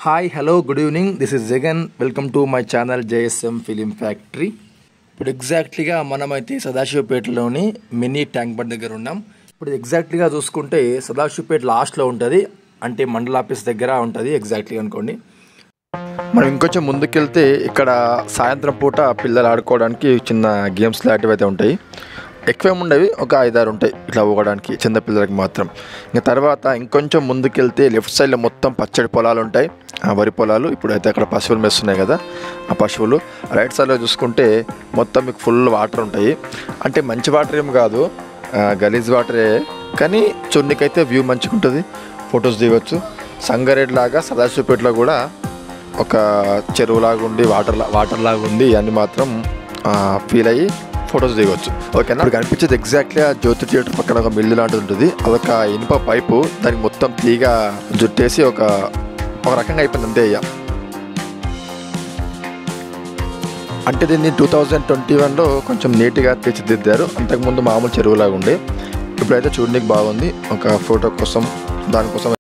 Hi hello good evening, this is Jagan. Welcome to my channel JSM film factory. ఇప్పుడు ఎగ్జాక్ట్లీగా మనమైతే సదాశివపేటలోని mini tank bund దగ్గర ఉన్నాం. ఇప్పుడు ఎగ్జాక్ట్లీగా చూసుకుంటే సదాశివపేట లాస్ట్లో ఉంటుంది, అంటే మండల ఆఫీస్ దగ్గర ఉంటుంది ఎగ్జాక్ట్లీగా అనుకోండి. మనం ఇంకొంచెం ముందుకెళ్తే ఇక్కడ సాయంత్రం పూట పిల్లలు ఆడుకోవడానికి చిన్న గేమ్స్ లాంటివి అయితే ఉంటాయి. ఎక్కువ ఉండేవి, ఒక 5-6 ఉంటాయి ఇట్లా పోవడానికి చిన్నపిల్లలకి మాత్రం. ఇంకా తర్వాత ఇంకొంచెం ముందుకెళ్తే లెఫ్ట్ సైడ్లో మొత్తం పచ్చడి పొలాలు ఉంటాయి, వరి పొలాలు. ఇప్పుడైతే అక్కడ పశువులు మెస్తున్నాయి కదా ఆ పశువులు. రైట్ సైడ్లో చూసుకుంటే మొత్తం మీకు ఫుల్ వాటర్ ఉంటాయి. అంటే మంచి వాటర్ ఏం కాదు, గలీజ్ వాటరే, కానీ చున్నికైతే వ్యూ మంచిగా ఉంటుంది, ఫొటోస్ దిగవచ్చు. సంగారెడ్డి లాగా సదాశివపేటలో కూడా ఒక చెరువులాగా ఉండి వాటర్ లాగా ఉంది, అన్ని మాత్రం ఫీల్ అయ్యి ఫొటోస్ దిగవచ్చు. ఓకేనా? ఇప్పుడు కనిపించేది ఎగ్జాక్ట్లీ ఆ జ్యోతి థియేటర్ పక్కన ఒక మిల్లు లాంటిది ఉంటుంది. అదొక ఇనుప పైపు, దానికి మొత్తం తీగ జుట్టేసి ఒక రకంగా అయిపోయింది అంతే. అయ్యా అంటే దీన్ని 2021లో కొంచెం నీట్గా తీర్చిదిద్దారు. అంతకుముందు మామూలు చెరువులాగా ఉండే, ఇప్పుడైతే చూడడానికి బాగుంది. ఒక ఫోటో కోసం దానికోసం